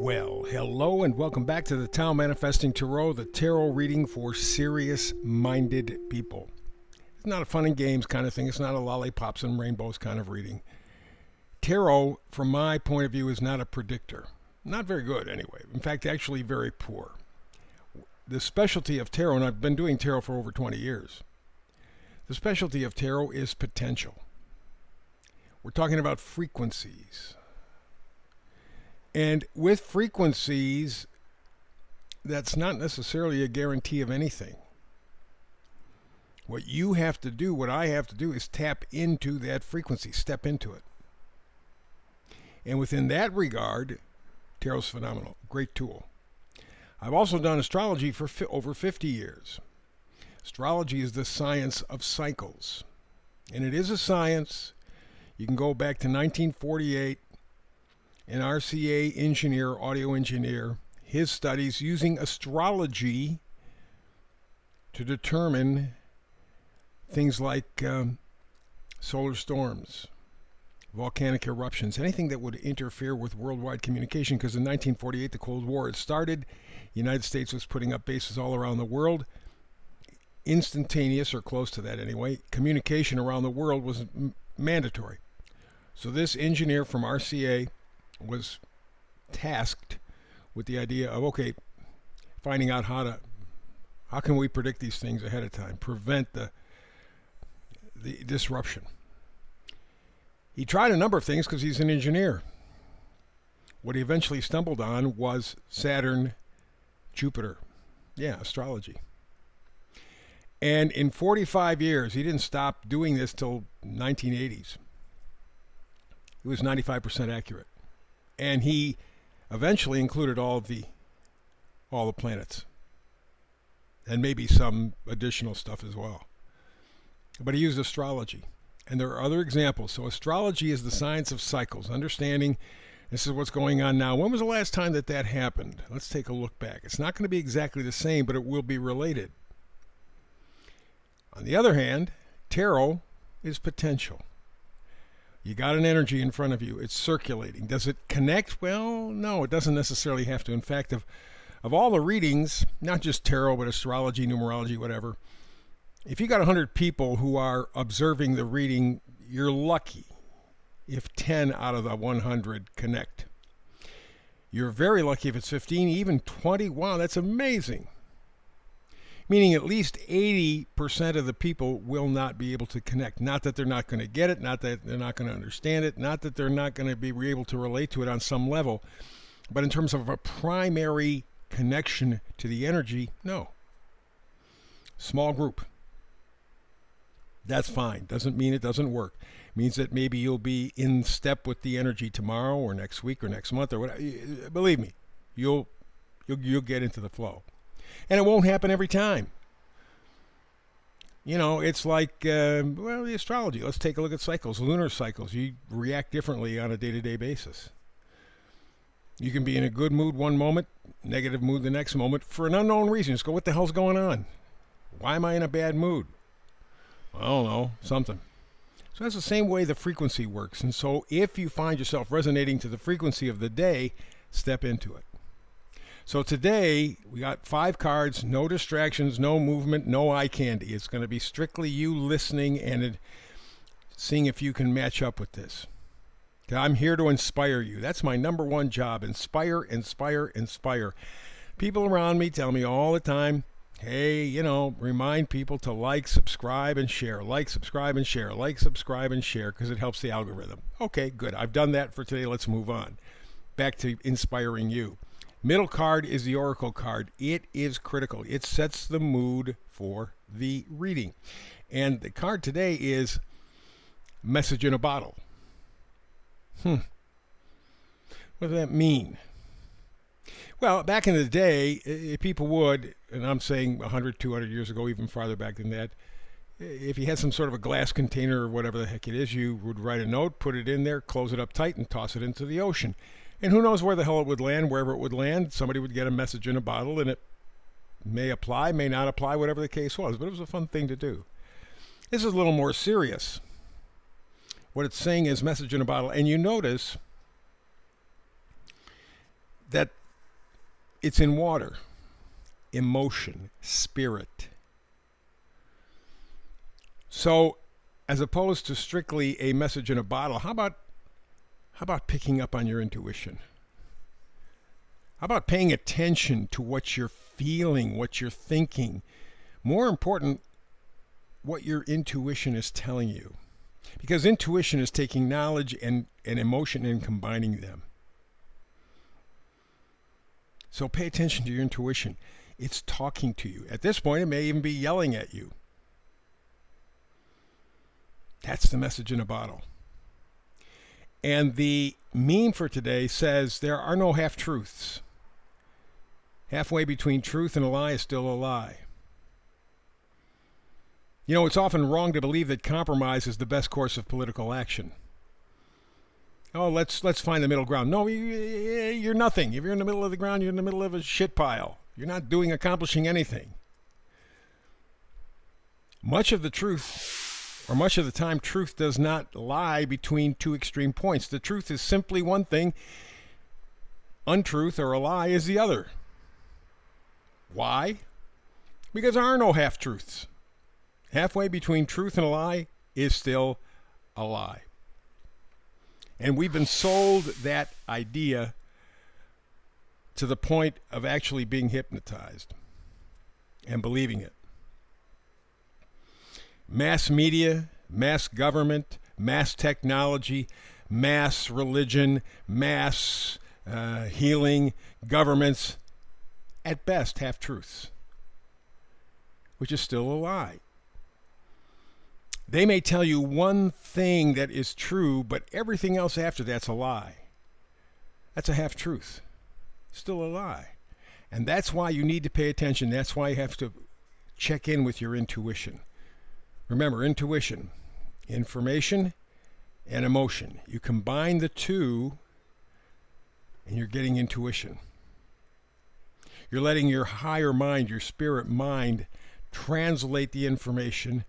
Well, hello and welcome back to the Tao Manifesting Tarot, the tarot reading for serious-minded people. It's not a fun and games kind of thing. It's not a lollipops and rainbows kind of reading. Tarot, from my point of view, is not a predictor. Not very good, anyway. In fact, actually very poor. The specialty of tarot, and I've been doing tarot for over 20 years, the specialty of tarot is potential. We're talking about frequencies. And with frequencies, that's not necessarily a guarantee of anything. What you have to do, what I have to do, is tap into that frequency, step into it. And within that regard, tarot's phenomenal, great tool. I've also done astrology for over 50 years. Astrology is the science of cycles. And it is a science. You can go back to 1948. An RCA engineer, audio engineer, his studies using astrology to determine things like solar storms, volcanic eruptions, anything that would interfere with worldwide communication, because in 1948 the Cold War had started. The United States was putting up bases all around the world. Instantaneous, or close to that anyway, communication around the world was mandatory. So this engineer from RCA was tasked with the idea of, okay, finding out how can we predict these things ahead of time, prevent the disruption. He tried a number of things because he's an engineer. What he eventually stumbled on was Saturn, Jupiter. Yeah, astrology. And in 45 years, he didn't stop doing this till 1980s. It was 95% accurate. And he eventually included all the planets, and maybe some additional stuff as well. But he used astrology, and there are other examples. So astrology is the science of cycles, understanding this is what's going on now. When was the last time that happened? Let's take a look back. It's not going to be exactly the same, but it will be related. On the other hand, tarot is potential. You got an energy in front of you. It's circulating. Does it connect? Well, no, it doesn't necessarily have to. In fact, of all the readings, not just tarot, but astrology, numerology, whatever, if you got 100 people who are observing the reading, you're lucky if 10 out of the 100 connect. You're very lucky if it's 15, even 20. Wow, that's amazing. Meaning at least 80% of the people will not be able to connect. Not that they're not going to get it, not that they're not going to understand it, not that they're not going to be able to relate to it on some level, but in terms of a primary connection to the energy, no. Small group. That's fine. Doesn't mean it doesn't work. It means that maybe you'll be in step with the energy tomorrow or next week or next month or whatever. Believe me, you'll get into the flow. And it won't happen every time. You know, it's like, the astrology. Let's take a look at cycles, lunar cycles. You react differently on a day-to-day basis. You can be in a good mood one moment, negative mood the next moment, for an unknown reason. Just go, what the hell's going on? Why am I in a bad mood? I don't know, something. So that's the same way the frequency works. And so if you find yourself resonating to the frequency of the day, step into it. So today, we got 5 cards, no distractions, no movement, no eye candy. It's going to be strictly you listening and seeing if you can match up with this. I'm here to inspire you. That's my number one job. Inspire, inspire, inspire. People around me tell me all the time, hey, remind people to like, subscribe, and share. Like, subscribe, and share. Like, subscribe, and share, because it helps the algorithm. Okay, good. I've done that for today. Let's move on. Back to inspiring you. Middle card is the Oracle card. It is critical. It sets the mood for the reading. And the card today is Message in a Bottle. What does that mean? Well, back in the day, people would, and I'm saying 100, 200 years ago, even farther back than that, if you had some sort of a glass container or whatever the heck it is, you would write a note, put it in there, close it up tight, and toss it into the ocean. And who knows where the hell it would land, wherever it would land. Somebody would get a message in a bottle, and it may apply, may not apply, whatever the case was. But it was a fun thing to do. This is a little more serious. What it's saying is message in a bottle. And you notice that it's in water, emotion, spirit. So, as opposed to strictly a message in a bottle, how about picking up on your intuition? How about paying attention to what you're feeling, what you're thinking? More important, what your intuition is telling you. Because intuition is taking knowledge and emotion and combining them. So pay attention to your intuition. It's talking to you. At this point, it may even be yelling at you. That's the message in a bottle. And the meme for today says there are no half-truths. Halfway between truth and a lie is still a lie. You know, it's often wrong to believe that compromise is the best course of political action. Oh, let's find the middle ground. No, you're nothing. If you're in the middle of the ground, you're in the middle of a shit pile. You're not accomplishing anything. Much of the time, truth does not lie between two extreme points. The truth is simply one thing. Untruth or a lie is the other. Why? Because there are no half-truths. Halfway between truth and a lie is still a lie. And we've been sold that idea to the point of actually being hypnotized and believing it. Mass media, mass government, mass technology, mass religion, mass healing, governments, at best half-truths, which is still a lie. They may tell you one thing that is true, but everything else after that's a lie. That's a half-truth. Still a lie. And that's why you need to pay attention. That's why you have to check in with your intuition. Remember, intuition, information, and emotion. You combine the two, and you're getting intuition. You're letting your higher mind, your spirit mind, translate the information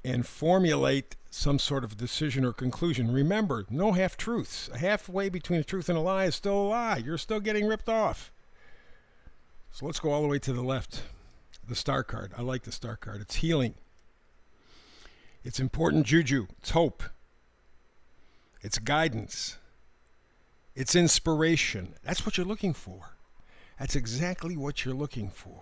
and formulate some sort of decision or conclusion. Remember, no half-truths. Halfway between a truth and a lie is still a lie. You're still getting ripped off. So let's go all the way to the left. The star card. I like the star card. It's healing. It's important juju. It's hope. It's guidance. It's inspiration. That's what you're looking for. That's exactly what you're looking for.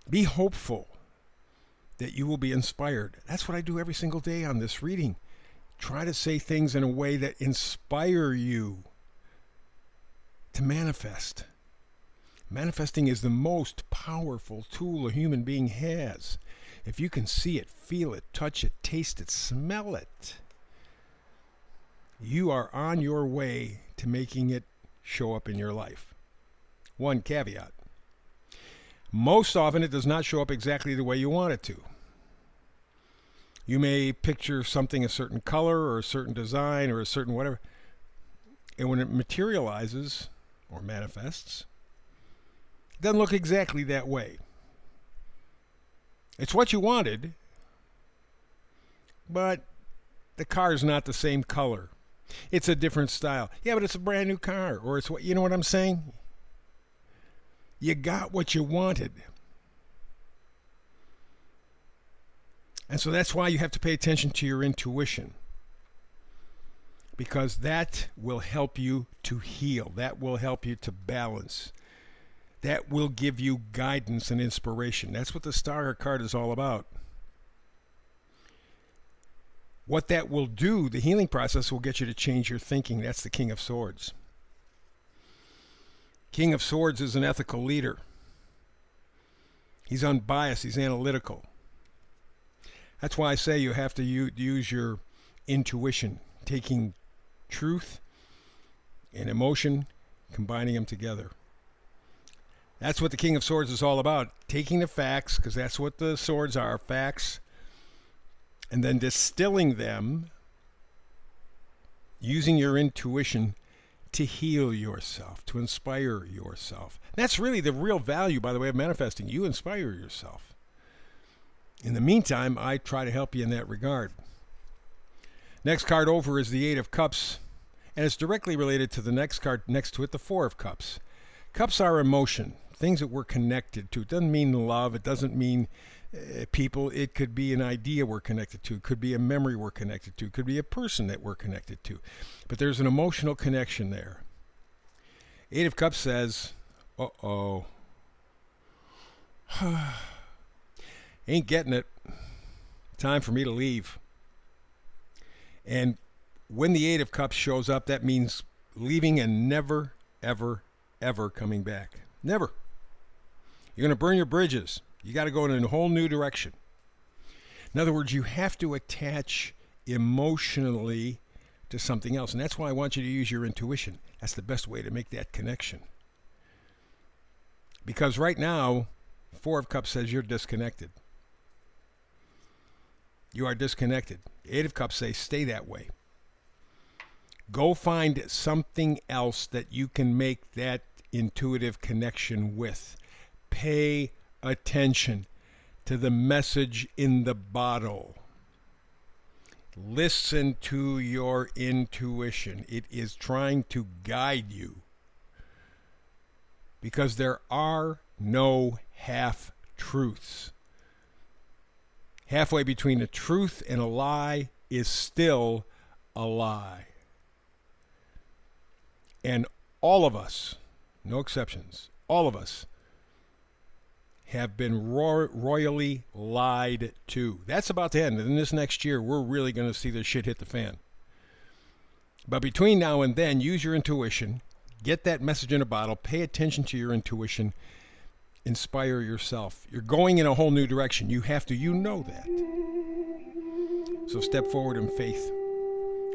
Be hopeful that you will be inspired. That's what I do every single day on this reading. Try to say things in a way that inspire you to manifest. Manifesting is the most powerful tool a human being has. If you can see it, feel it, touch it, taste it, smell it, you are on your way to making it show up in your life. One caveat. Most often it does not show up exactly the way you want it to. You may picture something a certain color or a certain design or a certain whatever, and when it materializes or manifests, it doesn't look exactly that way. It's what you wanted, but the car is not the same color. It's a different style. Yeah, but it's a brand new car, or it's what, you know what I'm saying? You got what you wanted. And so that's why you have to pay attention to your intuition, because that will help you to heal. That will help you to balance. That will give you guidance and inspiration. That's what the Star card is all about. What that will do, the healing process will get you to change your thinking. That's the King of Swords. King of Swords is an ethical leader. He's unbiased. He's analytical. That's why I say you have to use your intuition, taking truth and emotion, combining them together. That's what the King of Swords is all about. Taking the facts, because that's what the swords are, facts, and then distilling them, using your intuition to heal yourself, to inspire yourself. That's really the real value, by the way, of manifesting. You inspire yourself. In the meantime, I try to help you in that regard. Next card over is the Eight of Cups. And it's directly related to the next card next to it, the Four of Cups. Cups are emotion, things that we're connected to. It doesn't mean love. It doesn't mean people. It could be an idea we're connected to. It could be a memory we're connected to. It could be a person that we're connected to. But there's an emotional connection there. Eight of Cups says, uh-oh. Ain't getting it. Time for me to leave. And when the Eight of Cups shows up, that means leaving and never, ever, ever coming back. Never. You're going to burn your bridges. You got to go in a whole new direction. In other words, you have to attach emotionally to something else. And that's why I want you to use your intuition. That's the best way to make that connection. Because right now, Four of Cups says you're disconnected. You are disconnected. Eight of Cups say stay that way. Go find something else that you can make that intuitive connection with. Pay attention to the message in the bottle. Listen to your intuition. It is trying to guide you. Because there are no half-truths. Halfway between a truth and a lie is still a lie. And all of us, no exceptions, all of us have been royally lied to. That's about to end. And this next year, we're really going to see this shit hit the fan. But between now and then, use your intuition. Get that message in a bottle. Pay attention to your intuition. Inspire yourself. You're going in a whole new direction. You have to. You know that. So step forward in faith.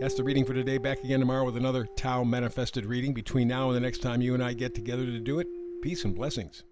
That's the reading for today. Back again tomorrow with another Tao Manifested reading. Between now and the next time you and I get together to do it, peace and blessings.